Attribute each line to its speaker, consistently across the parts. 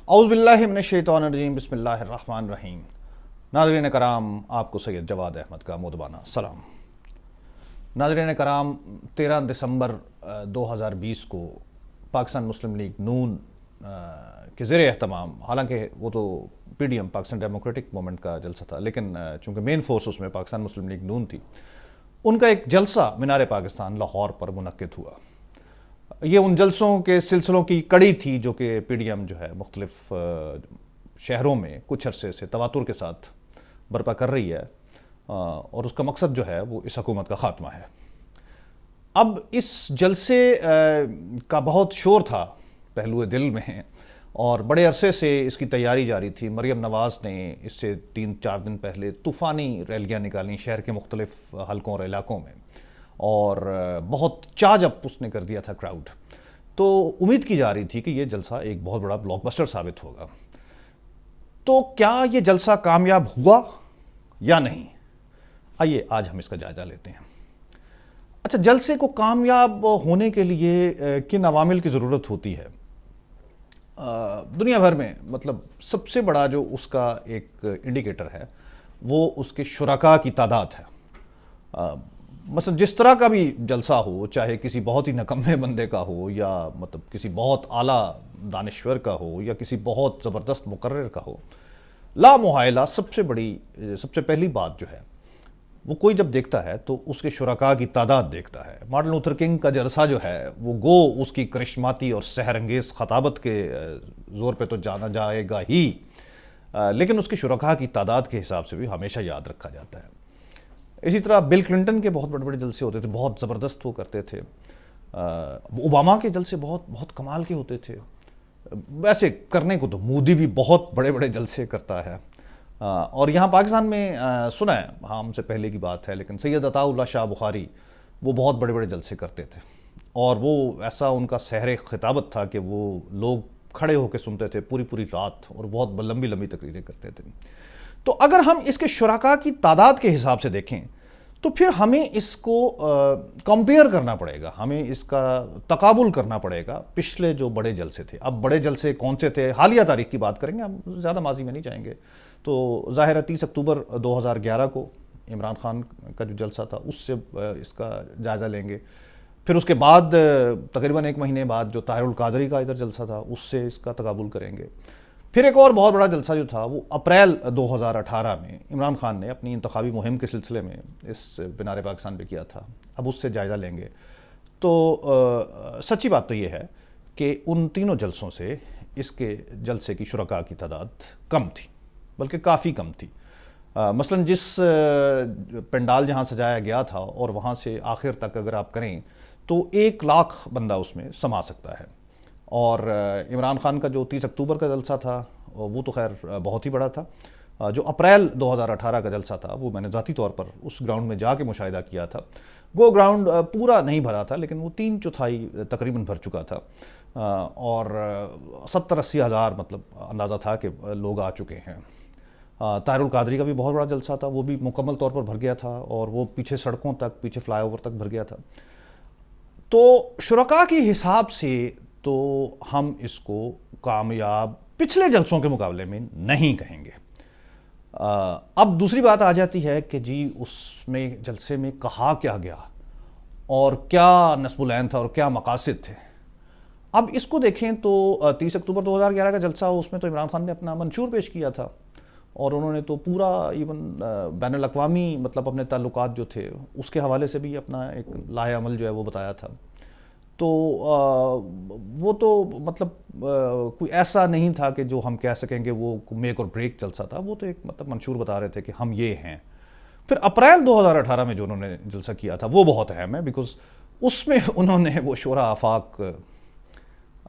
Speaker 1: اعوذ باللہ من الشیطان الرجیم، بسم اللہ الرحمن الرحیم۔ ناظرین کرام، آپ کو سید جواد احمد کا مودبانہ سلام۔ ناظرین کرام، 13 دسمبر 2020 کو پاکستان مسلم لیگ نون کے زیر اہتمام، حالانکہ وہ تو P D M Pakistan Democratic Movement کا جلسہ تھا، لیکن چونکہ مین فورس اس میں پاکستان مسلم لیگ نون تھی، ان کا ایک جلسہ مینار پاکستان لاہور پر منعقد ہوا۔ یہ ان جلسوں کے سلسلوں کی کڑی تھی جو کہ پی ڈی ایم جو ہے مختلف شہروں میں کچھ عرصے سے تواتر کے ساتھ برپا کر رہی ہے، اور اس کا مقصد جو ہے وہ اس حکومت کا خاتمہ ہے۔ اب اس جلسے کا بہت شور تھا پہلو دل میں، اور بڑے عرصے سے اس کی تیاری جاری تھی۔ مریم نواز نے اس سے 3-4 دن پہلے طوفانی ریلیاں نکالیں شہر کے مختلف حلقوں اور علاقوں میں، اور بہت چارج اپ اس نے کر دیا تھا کراؤڈ۔ تو امید کی جا رہی تھی کہ یہ جلسہ ایک بہت بڑا بلاک بسٹر ثابت ہوگا۔ تو کیا یہ جلسہ کامیاب ہوا یا نہیں؟ آئیے آج ہم اس کا جائزہ لیتے ہیں۔ اچھا، جلسے کو کامیاب ہونے کے لیے کن عوامل کی ضرورت ہوتی ہے؟ دنیا بھر میں مطلب سب سے بڑا جو اس کا ایک انڈیکیٹر ہے وہ اس کے شرکاء کی تعداد ہے۔ مثلا جس طرح کا بھی جلسہ ہو، چاہے کسی بہت ہی نکمے بندے کا ہو، یا مطلب کسی بہت اعلیٰ دانشور کا ہو، یا کسی بہت زبردست مقرر کا ہو، لا محالہ سب سے پہلی بات جو ہے وہ کوئی جب دیکھتا ہے تو اس کے شرکاء کی تعداد دیکھتا ہے۔ مارٹن لوتھر کنگ کا جلسہ جو ہے وہ گو اس کی کرشماتی اور سحر انگیز خطابت کے زور پہ تو جانا جائے گا ہی، لیکن اس کے شرکاء کی تعداد کے حساب سے بھی ہمیشہ یاد رکھا جاتا ہے۔ اسی طرح بل کلنٹن کے بہت بڑے بڑے جلسے ہوتے تھے، بہت زبردست وہ کرتے تھے۔ اوباما کے جلسے بہت کمال کے ہوتے تھے۔ ویسے کرنے کو تو مودی بھی بہت بڑے بڑے جلسے کرتا ہے، اور یہاں پاکستان میں سنا ہے، ہم سے پہلے کی بات ہے، لیکن سید عطا اللہ شاہ بخاری وہ بہت بڑے بڑے جلسے کرتے تھے، اور وہ ایسا ان کا سحر خطابت تھا کہ وہ لوگ کھڑے ہو کے سنتے تھے پوری رات، اور بہت لمبی لمبی تقریریں کرتے تھے۔ تو اگر ہم اس کے شرکاء کی تعداد کے حساب سے دیکھیں تو پھر ہمیں اس کو کمپیئر کرنا پڑے گا، ہمیں اس کا تقابل کرنا پڑے گا پچھلے جو بڑے جلسے تھے۔ اب بڑے جلسے کون سے تھے؟ حالیہ تاریخ کی بات کریں گے، ہم زیادہ ماضی میں نہیں جائیں گے۔ تو ظاہر ہے 30 اکتوبر 2011 کو عمران خان کا جو جلسہ تھا اس سے اس کا جائزہ لیں گے۔ پھر اس کے بعد تقریباً 1 مہینے بعد جو طاہر القادری کا ادھر جلسہ تھا اس سے اس کا تقابل کریں گے۔ پھر ایک اور بہت بڑا جلسہ جو تھا وہ اپریل 2018 میں عمران خان نے اپنی انتخابی مہم کے سلسلے میں اس مینار پاکستان پہ کیا تھا، اب اس سے جائزہ لیں گے۔ تو سچی بات تو یہ ہے کہ ان تینوں جلسوں سے اس کے جلسے کی شرکاء کی تعداد کم تھی، بلکہ کافی کم تھی۔ مثلا جس پنڈال جہاں سجایا گیا تھا اور وہاں سے آخر تک اگر آپ کریں تو 1 لاکھ بندہ اس میں سما سکتا ہے، اور عمران خان کا جو 30 اکتوبر کا جلسہ تھا وہ تو خیر بہت ہی بڑا تھا۔ جو اپریل 2018 کا جلسہ تھا وہ میں نے ذاتی طور پر اس گراؤنڈ میں جا کے مشاہدہ کیا تھا۔ وہ گراؤنڈ پورا نہیں بھرا تھا، لیکن وہ 3/4 تقریباً بھر چکا تھا، اور 70-80 ہزار مطلب اندازہ تھا کہ لوگ آ چکے ہیں۔ طاہر القادری کا بھی بہت بڑا جلسہ تھا، وہ بھی مکمل طور پر بھر گیا تھا، اور وہ پیچھے سڑکوں تک، پیچھے فلائی اوور تک بھر گیا تھا۔ تو شرکاء کے حساب سے تو ہم اس کو کامیاب پچھلے جلسوں کے مقابلے میں نہیں کہیں گے۔ اب دوسری بات آ جاتی ہے کہ جی اس میں جلسے میں کہا کیا گیا، اور کیا نصب العین تھا، اور کیا مقاصد تھے۔ اب اس کو دیکھیں تو 30 اکتوبر 2011 کا جلسہ اس میں تو عمران خان نے اپنا منشور پیش کیا تھا، اور انہوں نے تو پورا ایون بین الاقوامی مطلب اپنے تعلقات جو تھے اس کے حوالے سے بھی اپنا ایک لائحہ عمل جو ہے وہ بتایا تھا۔ تو وہ تو مطلب کوئی ایسا نہیں تھا کہ جو ہم کہہ سکیں کہ وہ میک اور بریک جلسہ تھا، وہ تو ایک مطلب منشور بتا رہے تھے کہ ہم یہ ہیں۔ پھر اپریل 2018 میں جو انہوں نے جلسہ کیا تھا وہ بہت اہم ہے، بیکاز اس میں انہوں نے وہ شورا آفاق،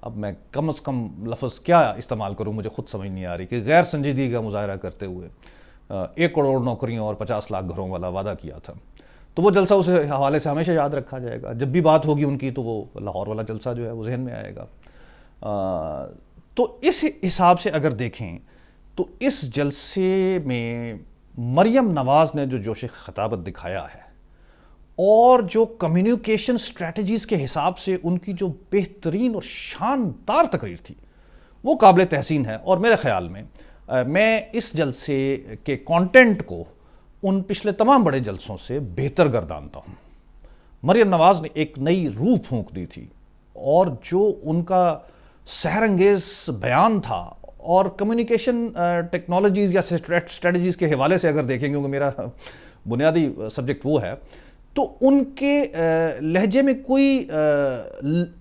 Speaker 1: اب میں کم از کم لفظ کیا استعمال کروں مجھے خود سمجھ نہیں آ رہی، کہ غیر سنجیدگی کا مظاہرہ کرتے ہوئے 1 کروڑ نوکریوں اور 50 لاکھ گھروں والا وعدہ کیا تھا۔ تو وہ جلسہ اس حوالے سے ہمیشہ یاد رکھا جائے گا، جب بھی بات ہوگی ان کی تو وہ لاہور والا جلسہ جو ہے وہ ذہن میں آئے گا۔ تو اس حساب سے اگر دیکھیں تو اس جلسے میں مریم نواز نے جو جوش خطابت دکھایا ہے، اور جو کمیونیکیشن سٹریٹجیز کے حساب سے ان کی جو بہترین اور شاندار تقریر تھی، وہ قابل تحسین ہے، اور میرے خیال میں اس جلسے کے کانٹینٹ کو ان پچھلے تمام بڑے جلسوں سے بہتر گردانتا ہوں۔ مریم نواز نے ایک نئی روح پھونک دی تھی، اور جو ان کا سحر انگیز بیان تھا، اور کمیونیکیشن ٹیکنالوجیز یا اسٹریٹجیز کے حوالے سے اگر دیکھیں، کیونکہ میرا بنیادی سبجیکٹ وہ ہے، تو ان کے لہجے میں کوئی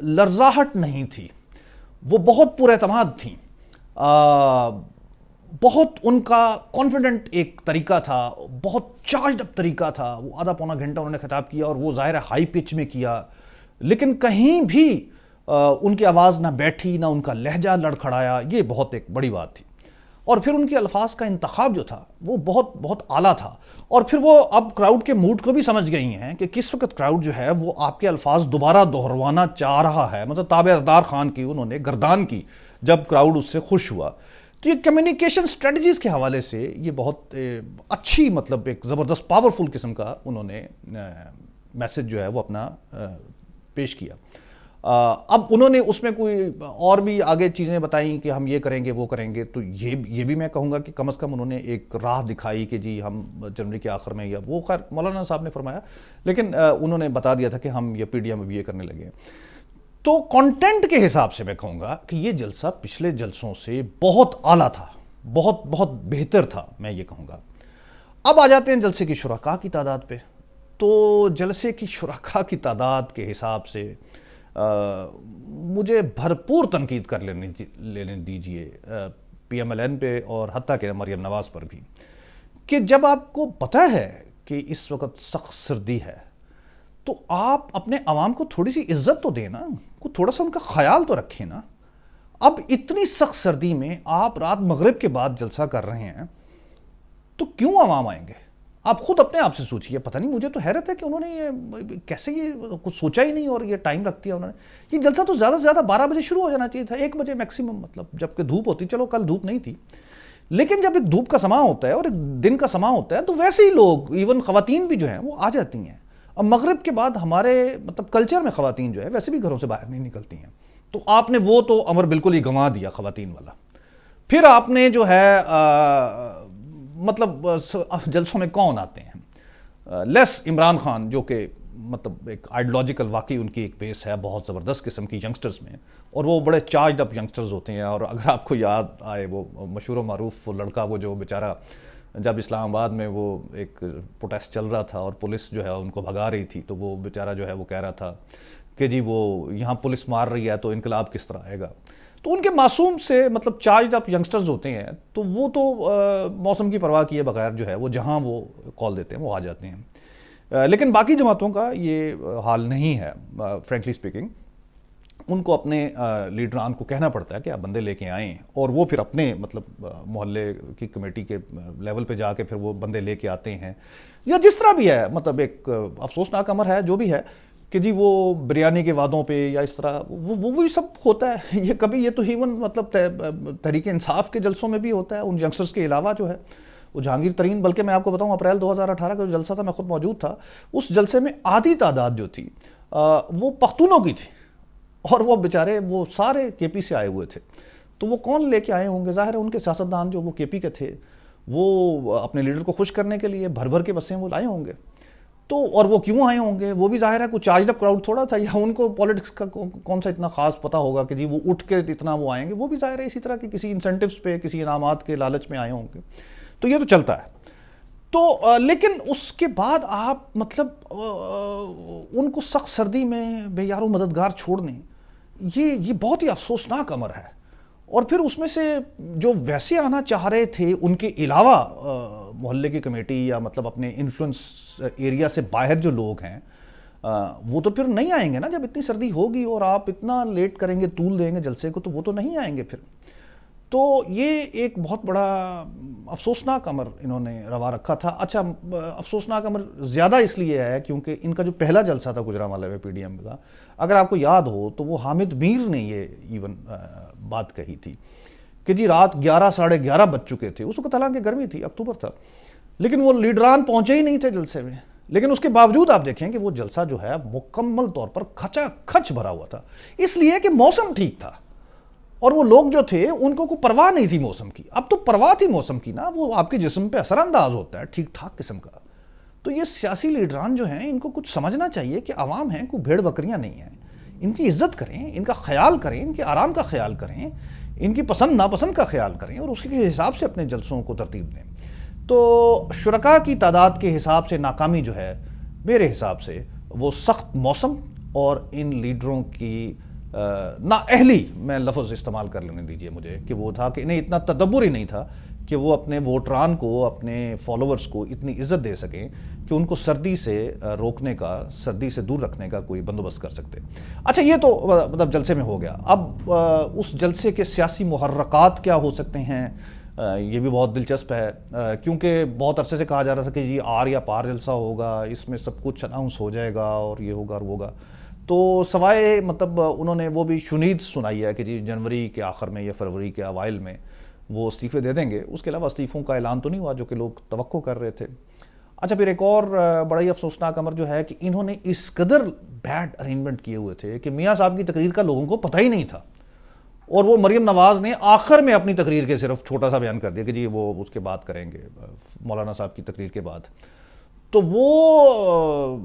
Speaker 1: لرزاہٹ نہیں تھی، وہ بہت پر اعتماد تھیں، بہت ان کا کانفیڈنٹ ایک طریقہ تھا، بہت چارجڈ اپ طریقہ تھا۔ وہ آدھا پونا گھنٹہ انہوں نے خطاب کیا، اور وہ ظاہر ہے ہائی پچ میں کیا، لیکن کہیں بھی ان کی آواز نہ بیٹھی، نہ ان کا لہجہ لڑکھڑایا۔ یہ بہت ایک بڑی بات تھی، اور پھر ان کے الفاظ کا انتخاب جو تھا وہ بہت بہت اعلیٰ تھا، اور پھر وہ اب کراؤڈ کے موڈ کو بھی سمجھ گئی ہیں کہ کس وقت کراؤڈ جو ہے وہ آپ کے الفاظ دوبارہ دہروانا چاہ رہا ہے۔ مطلب تابعدار خان کی انہوں نے گردان کی جب کراؤڈ اس سے خوش ہوا۔ تو یہ کمیونیکیشن اسٹریٹجیز کے حوالے سے یہ بہت اچھی، مطلب ایک زبردست پاورفل قسم کا انہوں نے میسج جو ہے وہ اپنا پیش کیا۔ اب انہوں نے اس میں کوئی اور بھی آگے چیزیں بتائیں کہ ہم یہ کریں گے وہ کریں گے، تو یہ بھی میں کہوں گا کہ کم از کم انہوں نے ایک راہ دکھائی کہ جی ہم جنوری کے آخر میں، یا وہ خیر مولانا صاحب نے فرمایا، لیکن انہوں نے بتا دیا تھا کہ ہم یہ پی ڈی ایم اب یہ کرنے لگے ہیں۔ تو کانٹینٹ کے حساب سے میں کہوں گا کہ یہ جلسہ پچھلے جلسوں سے بہت اعلیٰ تھا، بہت بہت بہتر تھا، میں یہ کہوں گا۔ اب آ جاتے ہیں جلسے کی شرکاء کی تعداد پہ۔ تو جلسے کی شرکاء کی تعداد کے حساب سے مجھے بھرپور تنقید کر لینے دیجئے پی ایم ایل این پہ، اور حتیٰ کہ مریم نواز پر بھی، کہ جب آپ کو پتہ ہے کہ اس وقت سخت سردی ہے تو آپ اپنے عوام کو تھوڑی سی عزت تو دیں نا، کو تھوڑا سا ان کا خیال تو رکھیں نا۔ اب اتنی سخت سردی میں آپ رات مغرب کے بعد جلسہ کر رہے ہیں، تو کیوں عوام آئیں گے؟ آپ خود اپنے آپ سے سوچئے۔ پتہ نہیں، مجھے تو حیرت ہے کہ انہوں نے یہ کیسے یہ کچھ سوچا ہی نہیں، اور یہ ٹائم رکھ دیا انہوں نے۔ یہ جلسہ تو زیادہ سے زیادہ 12 بجے شروع ہو جانا چاہیے تھا، 1 بجے میکسیمم، مطلب جب کہ دھوپ ہوتی۔ چلو کل دھوپ نہیں تھی، لیکن جب ایک دھوپ کا سماں ہوتا ہے اور ایک دن کا سماں ہوتا ہے، تو ویسے ہی لوگ، ایون خواتین بھی جو ہیں وہ آ جاتی ہیں۔ اب مغرب کے بعد ہمارے مطلب کلچر میں خواتین جو ہے ویسے بھی گھروں سے باہر نہیں نکلتی ہیں، تو آپ نے وہ تو امر بالکل ہی گنوا دیا خواتین والا۔ پھر آپ نے جو ہے مطلب جلسوں میں کون آتے ہیں؟ لیس عمران خان، جو کہ مطلب ایک آئیڈیولوجیکل، واقعی ان کی ایک بیس ہے بہت زبردست قسم کی ینگسٹرز میں، اور وہ بڑے چارجڈ اپ ینگسٹرز ہوتے ہیں۔ اور اگر آپ کو یاد آئے وہ مشہور و معروف وہ لڑکا، وہ جو بیچارہ جب اسلام آباد میں وہ ایک پروٹیسٹ چل رہا تھا اور پولیس جو ہے ان کو بھگا رہی تھی، تو وہ بیچارہ جو ہے وہ کہہ رہا تھا کہ جی وہ یہاں پولیس مار رہی ہے تو انقلاب کس طرح آئے گا۔ تو ان کے معصوم سے مطلب چارجڈ اپ ینگسٹرز ہوتے ہیں، تو وہ تو موسم کی پرواہ کیے بغیر جو ہے وہ جہاں وہ کال دیتے ہیں وہ آ جاتے ہیں۔ لیکن باقی جماعتوں کا یہ حال نہیں ہے، فرینکلی اسپیکنگ۔ ان کو اپنے لیڈران کو کہنا پڑتا ہے کہ آپ بندے لے کے آئیں، اور وہ پھر اپنے مطلب محلے کی کمیٹی کے لیول پہ جا کے پھر وہ بندے لے کے آتے ہیں، یا جس طرح بھی ہے۔ مطلب ایک افسوسناک امر ہے جو بھی ہے کہ جی وہ بریانی کے وعدوں پہ یا اس طرح وہ بھی سب ہوتا ہے۔ یہ کبھی یہ تو ایون مطلب تحریک انصاف کے جلسوں میں بھی ہوتا ہے، ان ینگسٹرز کے علاوہ جو ہے وہ جہانگیر ترین، بلکہ میں آپ کو بتاؤں اپریل 2018 کا جو جلسہ تھا، میں خود موجود تھا، اس جلسے میں آدھی تعداد جو تھی وہ پختونوں کی تھی، اور وہ بیچارے وہ سارے کے پی سے آئے ہوئے تھے۔ تو وہ کون لے کے آئے ہوں گے؟ ظاہر ہے ان کے سیاستدان جو وہ کے پی کے تھے، وہ اپنے لیڈر کو خوش کرنے کے لیے بھر بھر کے بسیں وہ لائے ہوں گے۔ تو اور وہ کیوں آئے ہوں گے؟ وہ بھی ظاہر ہے کوئی چارجڈ اپ کراؤڈ تھوڑا تھا، یا ان کو پالیٹکس کا کون سا اتنا خاص پتہ ہوگا کہ جی وہ اٹھ کے اتنا وہ آئیں گے۔ وہ بھی ظاہر ہے اسی طرح کے کسی انسینٹیوز پہ، کسی انعامات کے لالچ میں آئے ہوں گے۔ تو یہ تو چلتا ہے۔ تو لیکن اس کے بعد آپ مطلب ان کو سخت سردی میں بے یار و مددگار چھوڑ دیں، یہ بہت ہی افسوسناک امر ہے۔ اور پھر اس میں سے جو ویسے آنا چاہ رہے تھے ان کے علاوہ محلے کی کمیٹی یا مطلب اپنے انفلوئنس ایریا سے باہر جو لوگ ہیں، وہ تو پھر نہیں آئیں گے نا جب اتنی سردی ہوگی اور آپ اتنا لیٹ کریں گے، طول دیں گے جلسے کو، تو وہ تو نہیں آئیں گے پھر۔ تو یہ ایک بہت بڑا افسوسناک امر انہوں نے روا رکھا تھا۔ اچھا، افسوسناک امر زیادہ اس لیے ہے کیونکہ ان کا جو پہلا جلسہ تھا گجرانوالے میں پی ڈی ایم کا، اگر آپ کو یاد ہو تو وہ حامد میر نے یہ ایون بات کہی تھی کہ جی رات 11 ساڑھے 11 بج چکے تھے، اس وقت حالانکہ گرمی تھی، اکتوبر تھا، لیکن وہ لیڈران پہنچے ہی نہیں تھے جلسے میں۔ لیکن اس کے باوجود آپ دیکھیں کہ وہ جلسہ جو ہے مکمل طور پر کھچا کھچ بھرا ہوا تھا، اس لیے کہ موسم ٹھیک تھا۔ اور وہ لوگ جو تھے ان کو کوئی پرواہ نہیں تھی موسم کی. اب تو پرواہ تھی موسم کی نا, وہ آپ کے جسم پہ اثر انداز ہوتا ہے ٹھیک ٹھاک قسم کا. تو یہ سیاسی لیڈران جو ہیں ان کو کچھ سمجھنا چاہیے کہ عوام ہیں, کوئی بھیڑ بکریاں نہیں ہیں. ان کی عزت کریں, ان کا خیال کریں, ان کے آرام کا خیال کریں, ان کی پسند ناپسند کا خیال کریں اور اس کے حساب سے اپنے جلسوں کو ترتیب دیں. تو شرکاء کی تعداد کے حساب سے ناکامی جو ہے میرے حساب سے وہ سخت موسم اور ان لیڈروں کی نااہلی, میں لفظ استعمال کر لینے دیجئے مجھے, کہ وہ تھا کہ انہیں اتنا تدبر ہی نہیں تھا کہ وہ اپنے ووٹران کو, اپنے فالوورز کو اتنی عزت دے سکیں کہ ان کو سردی سے روکنے کا, سردی سے دور رکھنے کا کوئی بندوبست کر سکتے. اچھا یہ تو مطلب جلسے میں ہو گیا. اب اس جلسے کے سیاسی محرکات کیا ہو سکتے ہیں, یہ بھی بہت دلچسپ ہے, کیونکہ بہت عرصے سے کہا جا رہا تھا کہ یہ آر یا پار جلسہ ہوگا, اس میں سب کچھ اناؤنس ہو جائے گا اور یہ ہوگا اور وہ ہوگا. تو سوائے مطلب انہوں نے وہ بھی شنید سنائی ہے کہ جی جنوری کے آخر میں یا فروری کے اوائل میں وہ استعفے دے دیں گے. اس کے علاوہ استعفوں کا اعلان تو نہیں ہوا جو کہ لوگ توقع کر رہے تھے. اچھا پھر ایک اور بڑا ہی افسوسناک امر جو ہے کہ انہوں نے اس قدر بیڈ ارینجمنٹ کیے ہوئے تھے کہ میاں صاحب کی تقریر کا لوگوں کو پتہ ہی نہیں تھا, اور وہ مریم نواز نے آخر میں اپنی تقریر کے صرف چھوٹا سا بیان کر دیا کہ جی وہ اس کے بعد کریں گے, مولانا صاحب کی تقریر کے بعد. تو وہ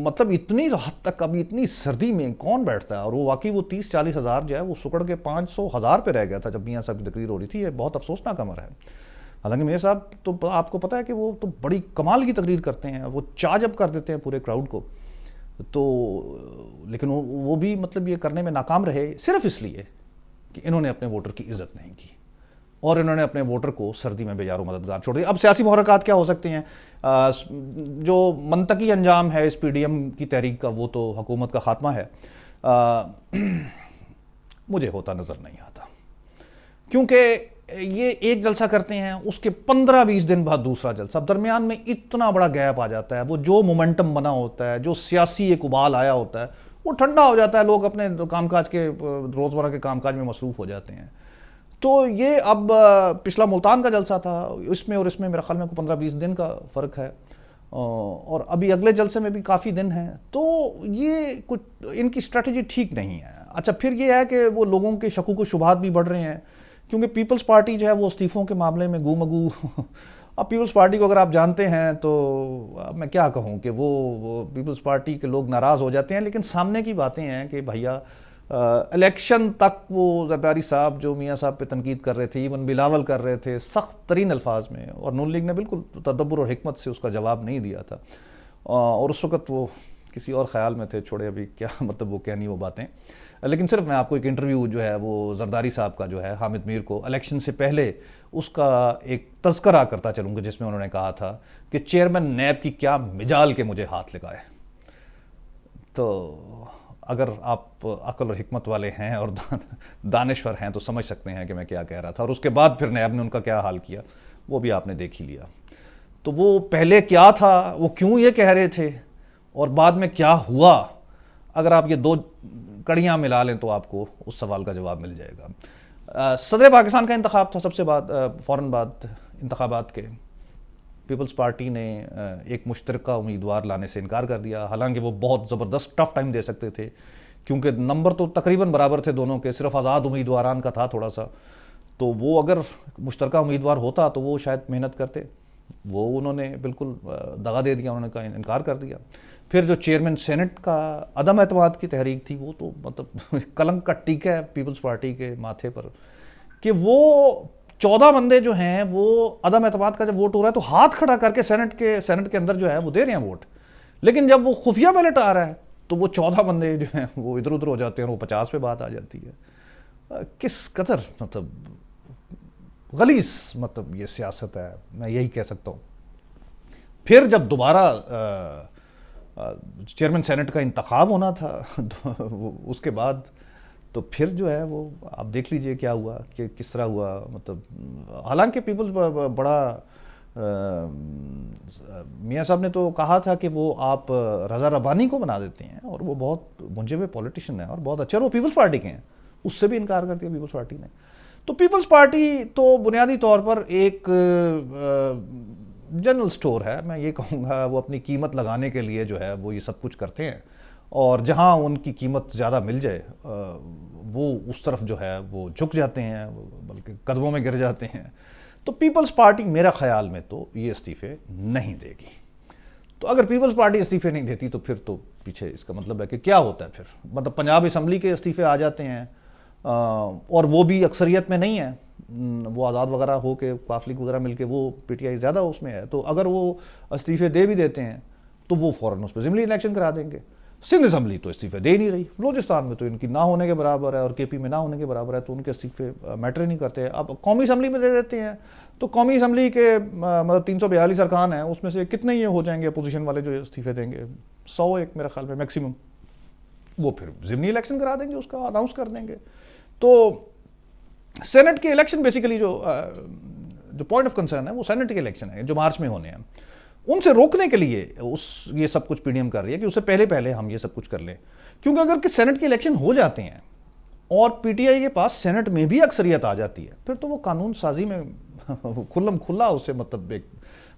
Speaker 1: مطلب اتنی حد تک, ابھی اتنی سردی میں کون بیٹھتا ہے, اور وہ واقعی وہ 30-40 ہزار جو ہے وہ سکڑ کے 500,000 پہ رہ گیا تھا جب میاں صاحب کی تقریر ہو رہی تھی. یہ بہت افسوسناک امر ہے. حالانکہ میاں صاحب تو آپ کو پتہ ہے کہ وہ تو بڑی کمال کی تقریر کرتے ہیں, وہ چاجب کر دیتے ہیں پورے کراؤڈ کو. تو لیکن وہ بھی مطلب یہ کرنے میں ناکام رہے صرف اس لیے کہ انہوں نے اپنے ووٹر کی عزت نہیں کی اور انہوں نے اپنے ووٹر کو سردی میں بے یار و مددگار چھوڑ دیا. اب سیاسی محرکات کیا ہو سکتے ہیں؟ جو منطقی انجام ہے اس پی ڈی ایم کی تحریک کا وہ تو حکومت کا خاتمہ ہے. مجھے ہوتا نظر نہیں آتا, کیونکہ یہ ایک جلسہ کرتے ہیں, اس کے 15-20 دن بعد دوسرا جلسہ, اب درمیان میں اتنا بڑا گیپ آ جاتا ہے. وہ جو مومنٹم بنا ہوتا ہے, جو سیاسی ایک ابال آیا ہوتا ہے, وہ ٹھنڈا ہو جاتا ہے, لوگ اپنے کام کاج کے, روزمرہ کے کام کاج میں مصروف ہو جاتے ہیں. تو یہ اب پچھلا ملتان کا جلسہ تھا, اس میں اور اس میں میرا خیال میں 15-20 دن کا فرق ہے, اور ابھی اگلے جلسے میں بھی کافی دن ہیں. تو یہ کچھ ان کی اسٹریٹجی ٹھیک نہیں ہے. اچھا پھر یہ ہے کہ وہ لوگوں کے شکوک و شبہات بھی بڑھ رہے ہیں, کیونکہ پیپلز پارٹی جو ہے وہ استعفوں کے معاملے میں گو مگو. اب پیپلز پارٹی کو اگر آپ جانتے ہیں تو میں کیا کہوں کہ وہ پیپلز پارٹی کے لوگ ناراض ہو جاتے ہیں, لیکن سامنے کی باتیں ہیں کہ بھیا الیکشن تک وہ زرداری صاحب جو میاں صاحب پہ تنقید کر رہے تھے, ایون بلاول کر رہے تھے سخت ترین الفاظ میں, اور نون لیگ نے بالکل تدبر اور حکمت سے اس کا جواب نہیں دیا تھا, اور اس وقت وہ کسی اور خیال میں تھے, چھوڑے ابھی کیا مطلب وہ کہنی وہ باتیں. لیکن صرف میں آپ کو ایک انٹرویو جو ہے وہ زرداری صاحب کا جو ہے حامد میر کو الیکشن سے پہلے اس کا ایک تذکرہ کرتا چلوں گا, جس میں انہوں نے کہا تھا کہ چیئرمین نیب کی کیا مجال کے مجھے ہاتھ لگائے. تو اگر آپ عقل اور حکمت والے ہیں اور دانشور ہیں تو سمجھ سکتے ہیں کہ میں کیا کہہ رہا تھا, اور اس کے بعد پھر نیب نے ان کا کیا حال کیا وہ بھی آپ نے دیکھ ہی لیا. تو وہ پہلے کیا تھا, وہ کیوں یہ کہہ رہے تھے, اور بعد میں کیا ہوا, اگر آپ یہ دو کڑیاں ملا لیں تو آپ کو اس سوال کا جواب مل جائے گا. صدر پاکستان کا انتخاب تھا سب سے فوراً بعد انتخابات کے. پیپلز پارٹی نے ایک مشترکہ امیدوار لانے سے انکار کر دیا, حالانکہ وہ بہت زبردست ٹف ٹائم دے سکتے تھے, کیونکہ نمبر تو تقریباً برابر تھے دونوں کے, صرف آزاد امیدواران کا تھا تھوڑا سا. تو وہ اگر مشترکہ امیدوار ہوتا تو وہ شاید محنت کرتے, وہ انہوں نے بالکل دغا دے دیا, انہوں نے انکار کر دیا. پھر جو چیئرمین سینٹ کا عدم اعتماد کی تحریک تھی, وہ تو مطلب کلنک کا ٹیکہ ہے پیپلز پارٹی کے ماتھے پر, کہ وہ 14 بندے جو ہیں وہ عدم اعتماد کا جب ووٹ ہو رہا ہے تو ہاتھ کھڑا کر کے سینٹ کے اندر جو ہے وہ دے رہے ہیں ووٹ, لیکن جب وہ خفیہ بیلٹ آ رہا ہے تو وہ 14 بندے جو ہیں وہ ادھر ادھر ہو جاتے ہیں, اور وہ 50 پہ بات آ جاتی ہے. کس قدر مطلب غلیظ مطلب یہ سیاست ہے, میں یہی کہہ سکتا ہوں. پھر جب دوبارہ چیئرمین سینٹ کا انتخاب ہونا تھا اس کے بعد تو پھر جو ہے وہ آپ دیکھ لیجئے کیا ہوا, کہ کس طرح ہوا. مطلب حالانکہ پیپلز بڑا میاں صاحب نے تو کہا تھا کہ وہ آپ رضا ربانی کو بنا دیتے ہیں, اور وہ بہت منجے ہوئے پولیٹیشین ہیں اور بہت اچھے, اور وہ پیپلز پارٹی کے ہیں, اس سے بھی انکار کر دیا پیپلز پارٹی نے. تو پیپلز پارٹی تو بنیادی طور پر ایک جنرل سٹور ہے, میں یہ کہوں گا. وہ اپنی قیمت لگانے کے لیے جو ہے وہ یہ سب کچھ کرتے ہیں, اور جہاں ان کی قیمت زیادہ مل جائے وہ اس طرف جو ہے وہ جھک جاتے ہیں، بلکہ قدموں میں گر جاتے ہیں. تو پیپلز پارٹی میرا خیال میں تو یہ استعفے نہیں دے گی. تو اگر پیپلز پارٹی استعفے نہیں دیتی تو پھر تو پیچھے اس کا مطلب ہے کہ کیا ہوتا ہے پھر، مطلب پنجاب اسمبلی کے استعفے آ جاتے ہیں اور وہ بھی اکثریت میں نہیں ہے، وہ آزاد وغیرہ ہو کے قاف لیگ وغیرہ مل کے وہ پی ٹی آئی زیادہ اس میں ہے. تو اگر وہ استعفے دے بھی دیتے ہیں تو وہ فوراً اس پہ ضمنی الیکشن کرا دیں گے. سندھ اسمبلی تو استعفے دے نہیں رہی، بلوچستان میں تو ان کی نہ ہونے کے برابر ہے اور کے پی میں نہ ہونے کے برابر ہے، تو ان کے استعفے میٹر نہیں کرتے. اب قومی اسمبلی میں دے دیتے ہیں تو قومی اسمبلی کے مطلب 342 ارکان ہیں، اس میں سے کتنے یہ ہو جائیں گے اپوزیشن والے جو استعفے دیں گے، 100 ایک میرا خیال میں میکسیمم، وہ پھر ضمنی الیکشن کرا دیں گے، اس کا اناؤنس کر دیں گے. تو سینٹ کے الیکشن بیسیکلی جو پوائنٹ آف کنسرن ہے وہ سینٹ کے الیکشن ہے جو مارچ میں ہونے ہیں، ان سے روکنے کے لیے یہ سب کچھ پی ڈی ایم کر رہی ہے کہ اس سے پہلے ہم یہ سب کچھ کر لیں. کیونکہ اگر کہ سینٹ کے الیکشن ہو جاتے ہیں اور پی ٹی آئی کے پاس سینٹ میں بھی اکثریت آ جاتی ہے، پھر تو وہ قانون سازی میں کھلم کھلا اسے مطلب ایک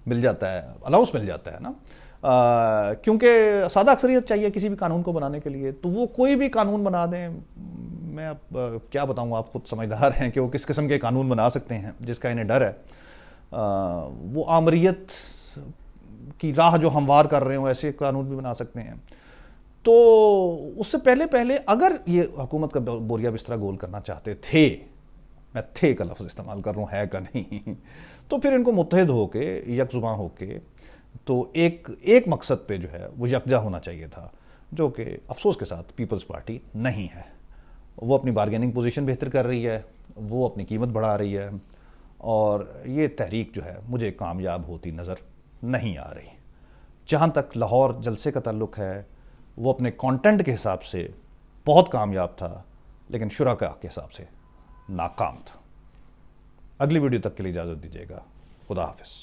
Speaker 1: مل جاتا ہے، الاؤنس مل جاتا ہے نا. کیونکہ سادہ اکثریت چاہیے کسی بھی قانون کو بنانے کے لیے، تو وہ کوئی بھی قانون بنا دیں. میں اب کیا بتاؤں، آپ خود سمجھدار ہیں کہ وہ کس قسم کے قانون بنا سکتے ہیں جس کا انہیں ڈر ہے. وہ آمریت کی راہ جو ہموار کر رہے ہوں ایسے قانون بھی بنا سکتے ہیں. تو اس سے پہلے اگر یہ حکومت کا بوریا بستر گول کرنا چاہتے تھے، میں تھے کا لفظ استعمال کر رہا ہوں، ہے کا نہیں، تو پھر ان کو متحد ہو کے یک زباں ہو کے تو ایک مقصد پہ جو ہے وہ یکجا ہونا چاہیے تھا، جو کہ افسوس کے ساتھ پیپلز پارٹی نہیں ہے. وہ اپنی بارگیننگ پوزیشن بہتر کر رہی ہے، وہ اپنی قیمت بڑھا رہی ہے، اور یہ تحریک جو ہے مجھے کامیاب ہوتی نظر نہیں آ رہی. جہاں تک لاہور جلسے کا تعلق ہے، وہ اپنے کانٹینٹ کے حساب سے بہت کامیاب تھا، لیکن شرکاء کے حساب سے ناکام تھا. اگلی ویڈیو تک کے لیے اجازت دیجیے گا. خدا حافظ.